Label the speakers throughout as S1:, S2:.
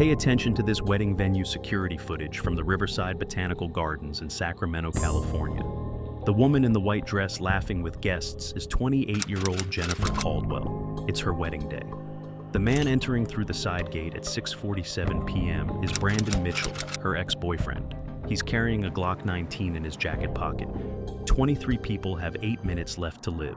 S1: Pay attention to this wedding venue security footage from the Riverside Botanical Gardens in Sacramento, California. The woman in the white dress laughing with guests is 28-year-old Jennifer Caldwell. It's her wedding day. The man entering through the side gate at 6:47 p.m. is Brandon Mitchell, her ex-boyfriend. He's carrying a Glock 19 in his jacket pocket. 23 people have 8 minutes left to live.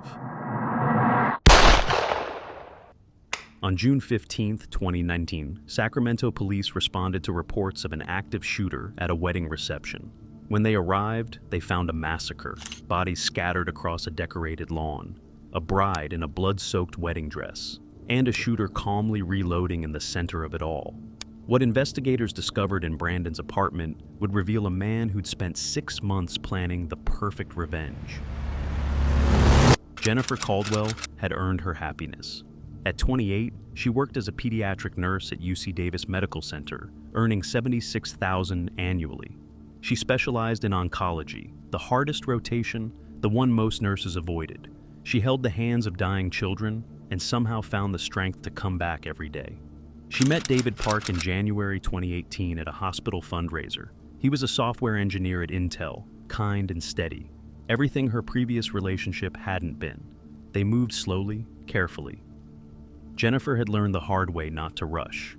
S1: On June 15, 2019, Sacramento police responded to reports of an active shooter at a wedding reception. When they arrived, they found a massacre, bodies scattered across a decorated lawn, a bride in a blood-soaked wedding dress, and a shooter calmly reloading in the center of it all. What investigators discovered in Brandon's apartment would reveal a man who'd spent 6 months planning the perfect revenge. Jennifer Caldwell had earned her happiness. At 28, she worked as a pediatric nurse at UC Davis Medical Center, earning $76,000 annually. She specialized in oncology, the hardest rotation, the one most nurses avoided. She held the hands of dying children and somehow found the strength to come back every day. She met David Park in January 2018 at a hospital fundraiser. He was a software engineer at Intel, kind and steady. Everything her previous relationship hadn't been. They moved slowly, carefully. Jennifer had learned the hard way not to rush.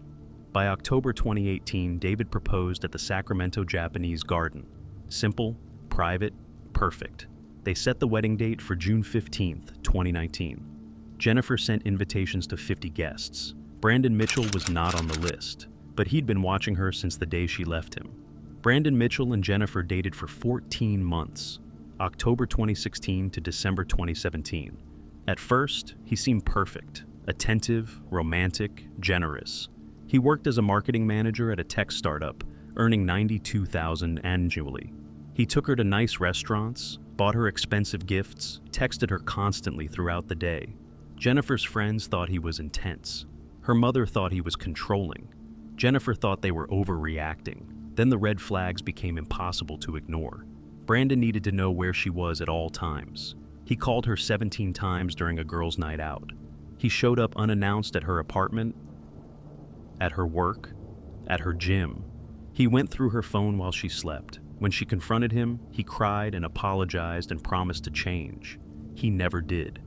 S1: By October 2018, David proposed at the Sacramento Japanese Garden. Simple, private, perfect. They set the wedding date for June 15, 2019. Jennifer sent invitations to 50 guests. Brandon Mitchell was not on the list, but he'd been watching her since the day she left him. Brandon Mitchell and Jennifer dated for 14 months, October 2016 to December 2017. At first, he seemed perfect, attentive, romantic, generous. He worked as a marketing manager at a tech startup, earning $92,000 annually. He took her to nice restaurants, bought her expensive gifts, texted her constantly throughout the day. Jennifer's friends thought he was intense. Her mother thought he was controlling. Jennifer thought they were overreacting. Then the red flags became impossible to ignore. Brandon needed to know where she was at all times. He called her 17 times during a girls' night out. He showed up unannounced at her apartment, at her work, at her gym. He went through her phone while she slept. When she confronted him, he cried and apologized and promised to change. He never did.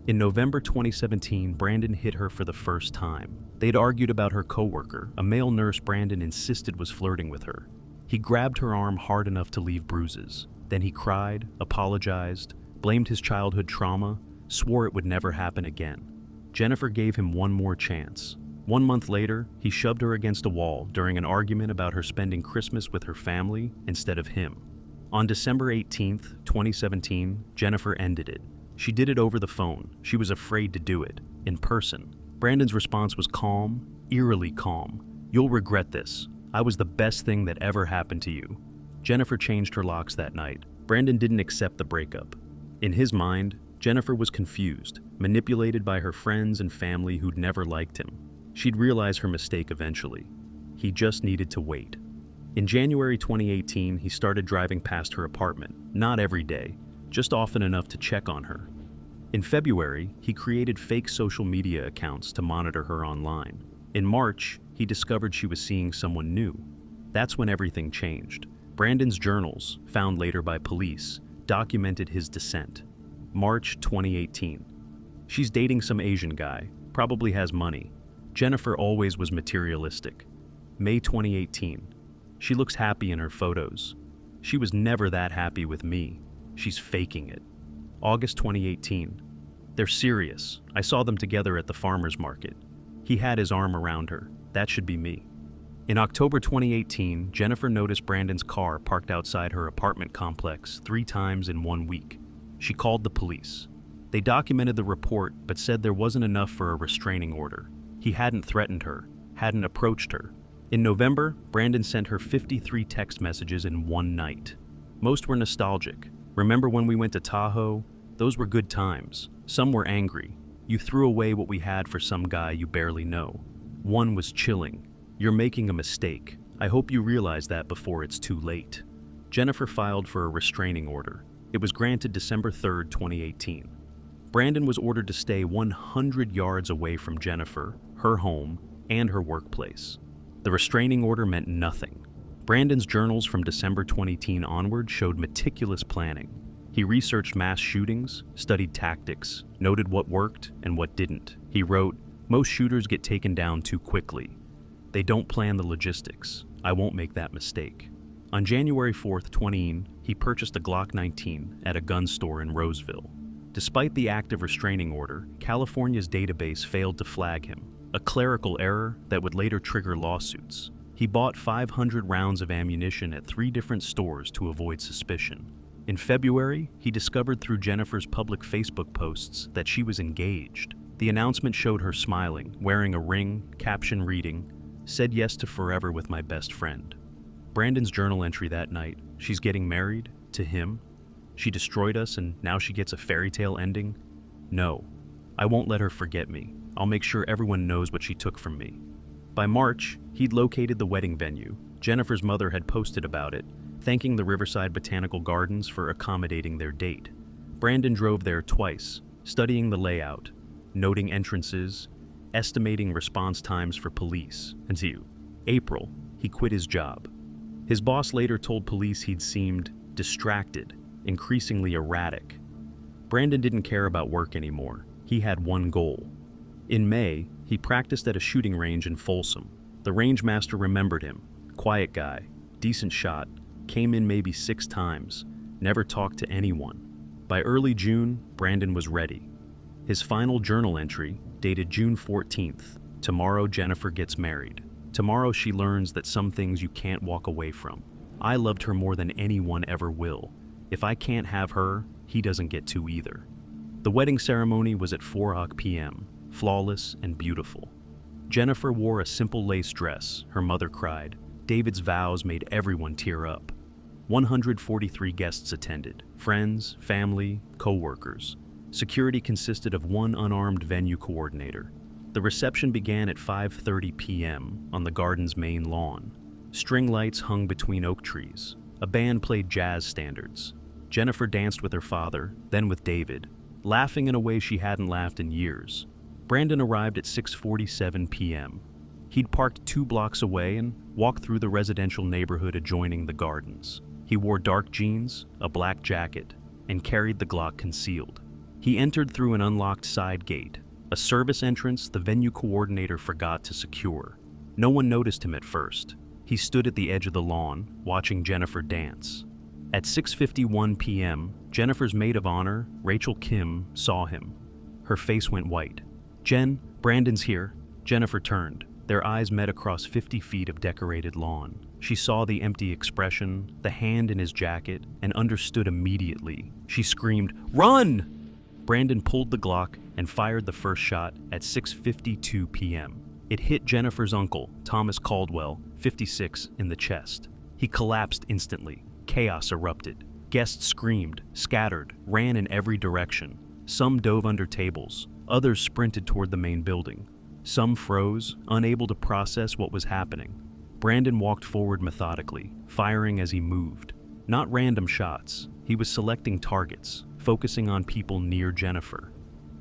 S1: In November 2017, Brandon hit her for the first time. They'd argued about her coworker, a male nurse Brandon insisted was flirting with her. He grabbed her arm hard enough to leave bruises. Then he cried, apologized, blamed his childhood trauma, swore it would never happen again. Jennifer gave him one more chance. 1 month later, he shoved her against a wall during an argument about her spending Christmas with her family instead of him. On December 18, 2017, Jennifer ended it. She did it over the phone. She was afraid to do it, in person. Brandon's response was calm, eerily calm. "You'll regret this. I was the best thing that ever happened to you." Jennifer changed her locks that night. Brandon didn't accept the breakup. In his mind, Jennifer was confused, manipulated by her friends and family who'd never liked him. She'd realize her mistake eventually. He just needed to wait. In January 2018, he started driving past her apartment, not every day, just often enough to check on her. In February, he created fake social media accounts to monitor her online. In March, he discovered she was seeing someone new. That's when everything changed. Brandon's journals, found later by police, documented his descent. March 2018. She's dating some Asian guy, probably has money. Jennifer always was materialistic. May 2018. She looks happy in her photos. She was never that happy with me. She's faking it. August 2018. They're serious. I saw them together at the farmer's market. He had his arm around her. That should be me. In October 2018, Jennifer noticed Brandon's car parked outside her apartment complex 3 times in 1 week. She called the police. They documented the report but said there wasn't enough for a restraining order. He hadn't threatened her, hadn't approached her. In November, Brandon sent her 53 text messages in 1 night. Most were nostalgic. "Remember when we went to Tahoe? Those were good times. Some were angry. You threw away what we had for some guy you barely know. One was chilling. You're making a mistake. I hope you realize that before it's too late." Jennifer filed for a restraining order. It was granted December 3, 2018. Brandon was ordered to stay 100 yards away from Jennifer, her home, and her workplace. The restraining order meant nothing. Brandon's journals from December 2010 onward showed meticulous planning. He researched mass shootings, studied tactics, noted what worked and what didn't. He wrote, "Most shooters get taken down too quickly. They don't plan the logistics. I won't make that mistake." On January 4th, 2010, he purchased a Glock 19 at a gun store in Roseville. Despite the active restraining order, California's database failed to flag him, a clerical error that would later trigger lawsuits. He bought 500 rounds of ammunition at 3 different stores to avoid suspicion. In February, he discovered through Jennifer's public Facebook posts that she was engaged. The announcement showed her smiling, wearing a ring, caption reading, "Said yes to forever with my best friend." Brandon's journal entry that night, "She's getting married, to him. She destroyed us and now she gets a fairy tale ending. No, I won't let her forget me. I'll make sure everyone knows what she took from me." By March, he'd located the wedding venue. Jennifer's mother had posted about it, thanking the Riverside Botanical Gardens for accommodating their date. Brandon drove there twice, studying the layout, noting entrances, estimating response times for police, until April, he quit his job. His boss later told police he'd seemed distracted, increasingly erratic. Brandon didn't care about work anymore. He had one goal. In May, he practiced at a shooting range in Folsom. The range master remembered him. Quiet guy, decent shot, came in maybe 6 times, never talked to anyone. By early June, Brandon was ready. His final journal entry, dated June 14th, "Tomorrow Jennifer gets married. Tomorrow she learns that some things you can't walk away from. I loved her more than anyone ever will. If I can't have her, he doesn't get to either." The wedding ceremony was at 4 p.m., flawless and beautiful. Jennifer wore a simple lace dress, her mother cried. David's vows made everyone tear up. 143 guests attended, friends, family, co-workers. Security consisted of 1 unarmed venue coordinator. The reception began at 5:30 p.m. on the garden's main lawn. String lights hung between oak trees. A band played jazz standards. Jennifer danced with her father, then with David, laughing in a way she hadn't laughed in years. Brandon arrived at 6:47 p.m. He'd parked 2 blocks away and walked through the residential neighborhood adjoining the gardens. He wore dark jeans, a black jacket, and carried the Glock concealed. He entered through an unlocked side gate, a service entrance the venue coordinator forgot to secure. No one noticed him at first. He stood at the edge of the lawn, watching Jennifer dance. At 6:51 p.m., Jennifer's maid of honor, Rachel Kim, saw him. Her face went white. "Jen, Brandon's here." Jennifer turned. Their eyes met across 50 feet of decorated lawn. She saw the empty expression, the hand in his jacket, and understood immediately. She screamed, "Run!" Brandon pulled the Glock and fired the first shot at 6:52 p.m. It hit Jennifer's uncle, Thomas Caldwell, 56, in the chest. He collapsed instantly. Chaos erupted. Guests screamed, scattered, ran in every direction. Some dove under tables. Others sprinted toward the main building. Some froze, unable to process what was happening. Brandon walked forward methodically, firing as he moved. Not random shots. He was selecting targets, focusing on people near Jennifer.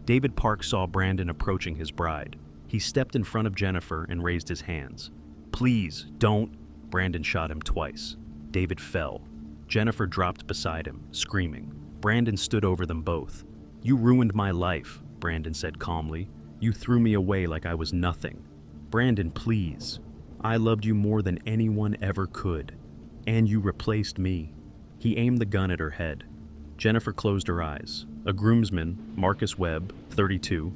S1: David Park saw Brandon approaching his bride. He stepped in front of Jennifer and raised his hands. "Please, don't." Brandon shot him twice. David fell. Jennifer dropped beside him, screaming. Brandon stood over them both. "You ruined my life," Brandon said calmly. "You threw me away like I was nothing. Brandon, please. I loved you more than anyone ever could. And you replaced me." He aimed the gun at her head. Jennifer closed her eyes. A groomsman, Marcus Webb, 32,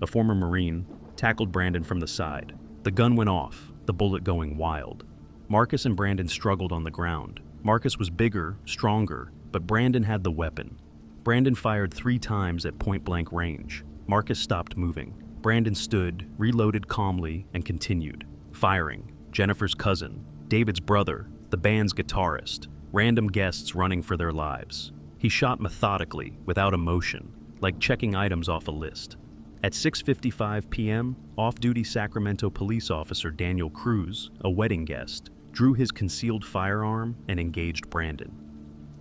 S1: a former Marine, tackled Brandon from the side. The gun went off, the bullet going wild. Marcus and Brandon struggled on the ground. Marcus was bigger, stronger, but Brandon had the weapon. Brandon fired 3 times at point-blank range. Marcus stopped moving. Brandon stood, reloaded calmly, and continued, firing. Jennifer's cousin, David's brother, the band's guitarist, random guests running for their lives. He shot methodically, without emotion, like checking items off a list. At 6:55 p.m., off-duty Sacramento police officer Daniel Cruz, a wedding guest, drew his concealed firearm and engaged Brandon.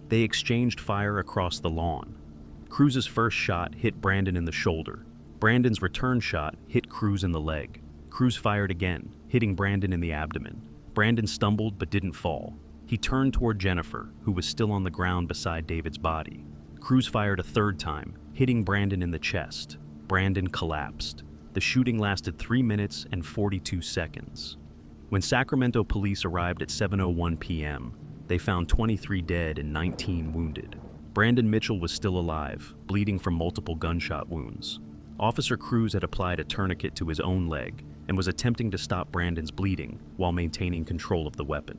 S1: They exchanged fire across the lawn. Cruz's first shot hit Brandon in the shoulder. Brandon's return shot hit Cruz in the leg. Cruz fired again, hitting Brandon in the abdomen. Brandon stumbled but didn't fall. He turned toward Jennifer, who was still on the ground beside David's body. Cruz fired a third time, hitting Brandon in the chest. Brandon collapsed. The shooting lasted 3 minutes and 42 seconds. When Sacramento police arrived at 7:01 p.m., they found 23 dead and 19 wounded. Brandon Mitchell was still alive, bleeding from multiple gunshot wounds. Officer Cruz had applied a tourniquet to his own leg and was attempting to stop Brandon's bleeding while maintaining control of the weapon.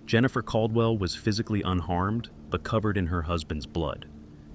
S1: Jennifer Caldwell was physically unharmed, but covered in her husband's blood.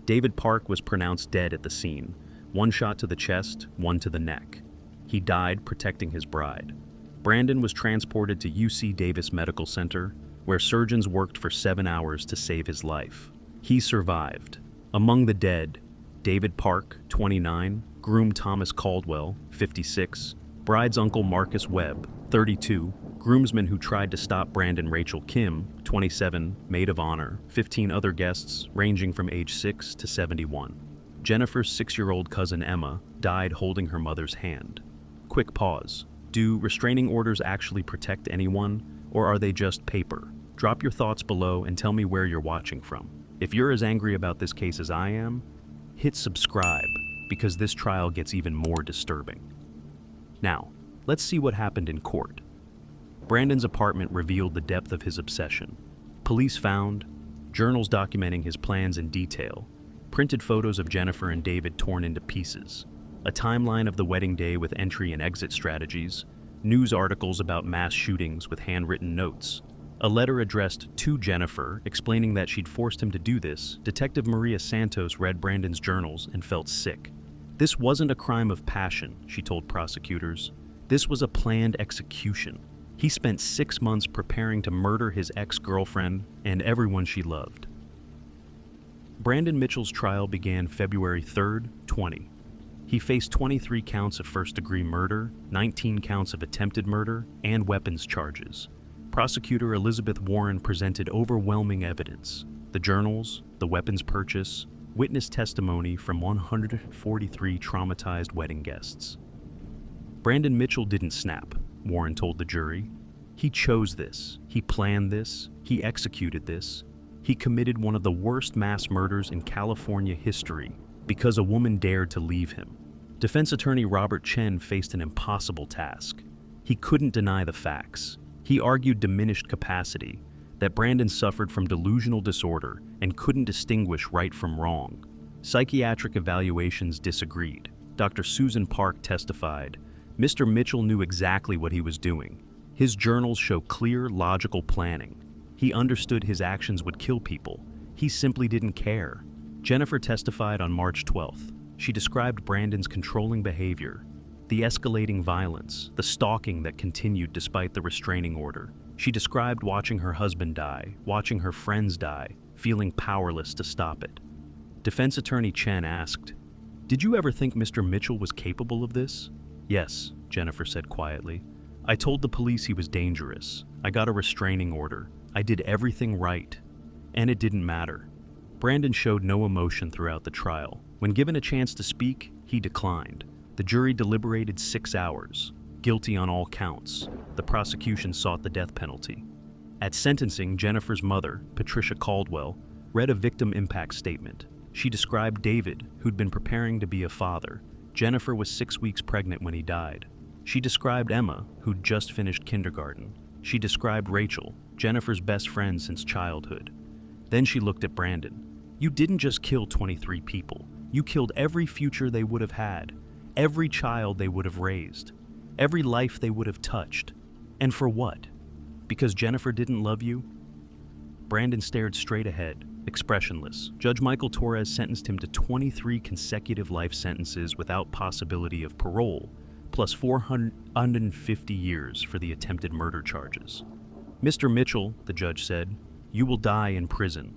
S1: David Park was pronounced dead at the scene, 1 shot to the chest, 1 to the neck. He died protecting his bride. Brandon was transported to UC Davis Medical Center, where surgeons worked for 7 hours to save his life. He survived. Among the dead, David Park, 29, groom Thomas Caldwell, 56, bride's uncle Marcus Webb, 32, groomsmen who tried to stop Brandon Rachel Kim, 27, maid of honor, 15 other guests ranging from age 6 to 71. Jennifer's 6-year-old cousin Emma died holding her mother's hand. Quick pause. Do restraining orders actually protect anyone, or are they just paper? Drop your thoughts below and tell me where you're watching from. If you're as angry about this case as I am, hit subscribe, because this trial gets even more disturbing. Now, let's see what happened in court. Brandon's apartment revealed the depth of his obsession. Police found journals documenting his plans in detail, printed photos of Jennifer and David torn into pieces, a timeline of the wedding day with entry and exit strategies, news articles about mass shootings with handwritten notes, a letter addressed to Jennifer explaining that she'd forced him to do this. Detective Maria Santos read Brandon's journals and felt sick. This wasn't a crime of passion, she told prosecutors. This was a planned execution. He spent 6 months preparing to murder his ex-girlfriend and everyone she loved. Brandon Mitchell's trial began February 3rd, 20. He faced 23 counts of first-degree murder, 19 counts of attempted murder, and weapons charges. Prosecutor Elizabeth Warren presented overwhelming evidence: the journals, the weapons purchase, witness testimony from 143 traumatized wedding guests. Brandon Mitchell didn't snap, Warren told the jury. He chose this, he planned this, he executed this. He committed one of the worst mass murders in California history because a woman dared to leave him. Defense attorney Robert Chen faced an impossible task. He couldn't deny the facts. He argued diminished capacity, that Brandon suffered from delusional disorder and couldn't distinguish right from wrong. Psychiatric evaluations disagreed. Dr. Susan Park testified, Mr. Mitchell knew exactly what he was doing. His journals show clear, logical planning. He understood his actions would kill people. He simply didn't care. Jennifer testified on March 12th. She described Brandon's controlling behavior, the escalating violence, the stalking that continued despite the restraining order. She described watching her husband die, watching her friends die, feeling powerless to stop it. Defense attorney Chen asked, "Did you ever think Mr. Mitchell was capable of this?" "Yes," Jennifer said quietly. "I told the police he was dangerous. I got a restraining order. I did everything right. And it didn't matter." Brandon showed no emotion throughout the trial. When given a chance to speak, he declined. The jury deliberated 6 hours. Guilty on all counts. The prosecution sought the death penalty. At sentencing, Jennifer's mother, Patricia Caldwell, read a victim impact statement. She described David, who'd been preparing to be a father. Jennifer was 6 weeks pregnant when he died. She described Emma, who'd just finished kindergarten. She described Rachel, Jennifer's best friend since childhood. Then she looked at Brandon. "You didn't just kill 23 people. You killed every future they would have had, every child they would have raised, every life they would have touched. And for what? Because Jennifer didn't love you?" Brandon stared straight ahead, expressionless. Judge Michael Torres sentenced him to 23 consecutive life sentences without possibility of parole, plus 450 years for the attempted murder charges. "Mr. Mitchell," the judge said, "you will die in prison.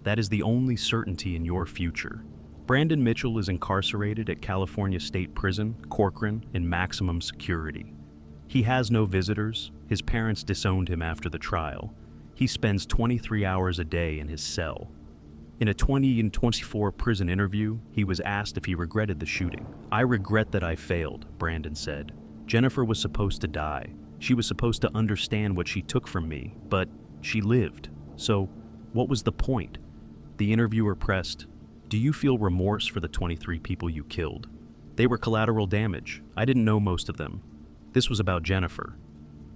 S1: That is the only certainty in your future." Brandon Mitchell is incarcerated at California State Prison, Corcoran, in maximum security. He has no visitors. His parents disowned him after the trial. He spends 23 hours a day in his cell. In a 2024 prison interview, he was asked if he regretted the shooting. "I regret that I failed," Brandon said. "Jennifer was supposed to die. She was supposed to understand what she took from me, but she lived. So, what was the point? The interviewer pressed, "Do you feel remorse for the 23 people you killed?" "They were collateral damage. I didn't know most of them." This was about Jennifer.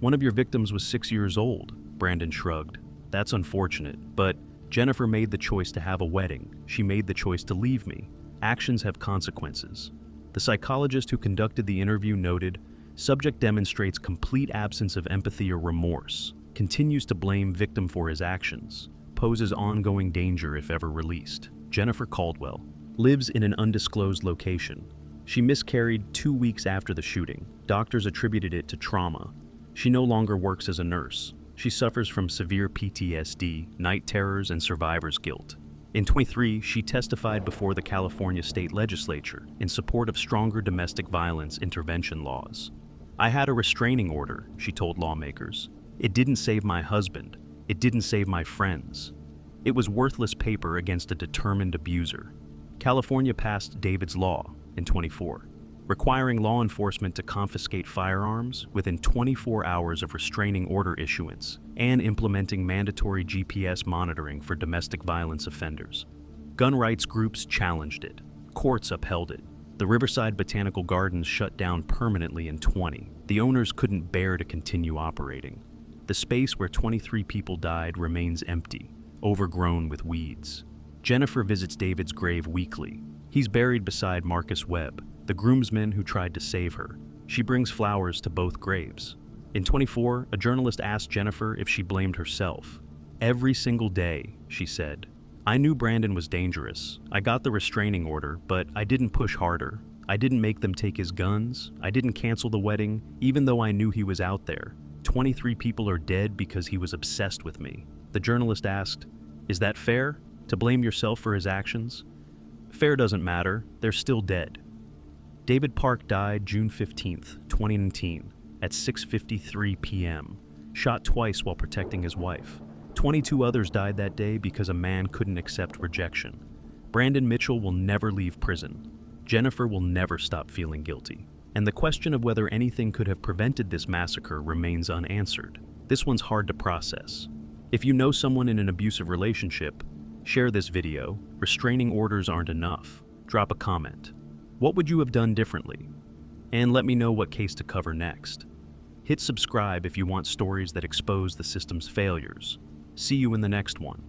S1: "One of your victims was 6 years old," Brandon shrugged. "That's unfortunate, but Jennifer made the choice to have a wedding. She made the choice to leave me. Actions have consequences." The psychologist who conducted the interview noted, "Subject demonstrates complete absence of empathy or remorse, continues to blame victim for his actions, poses ongoing danger if ever released." Jennifer Caldwell lives in an undisclosed location. She miscarried 2 weeks after the shooting. Doctors attributed it to trauma. She no longer works as a nurse. She suffers from severe PTSD, night terrors, and survivor's guilt. In 2023, she testified before the California State Legislature in support of stronger domestic violence intervention laws. "I had a restraining order," she told lawmakers. "It didn't save my husband. It didn't save my friends. It was worthless paper against a determined abuser." California passed David's Law in 2024, requiring law enforcement to confiscate firearms within 24 hours of restraining order issuance and implementing mandatory GPS monitoring for domestic violence offenders. Gun rights groups challenged it. Courts upheld it. The Riverside Botanical Gardens shut down permanently in 2020. The owners couldn't bear to continue operating. The space where 23 people died remains empty, overgrown with weeds. Jennifer visits David's grave weekly. He's buried beside Marcus Webb, the groomsman who tried to save her. She brings flowers to both graves. In 2024, a journalist asked Jennifer if she blamed herself. "Every single day," she said. "I knew Brandon was dangerous. I got the restraining order, but I didn't push harder. I didn't make them take his guns. I didn't cancel the wedding, even though I knew he was out there. 23 people are dead because he was obsessed with me." The journalist asked, "Is that fair? To blame yourself for his actions?" "Fair doesn't matter. They're still dead." David Park died June 15, 2019, at 6:53 p.m., shot twice while protecting his wife. 22 others died that day because a man couldn't accept rejection. Brandon Mitchell will never leave prison. Jennifer will never stop feeling guilty. And the question of whether anything could have prevented this massacre remains unanswered. This one's hard to process. If you know someone in an abusive relationship, share this video. Restraining orders aren't enough. Drop a comment. What would you have done differently? And let me know what case to cover next. Hit subscribe if you want stories that expose the system's failures. See you in the next one.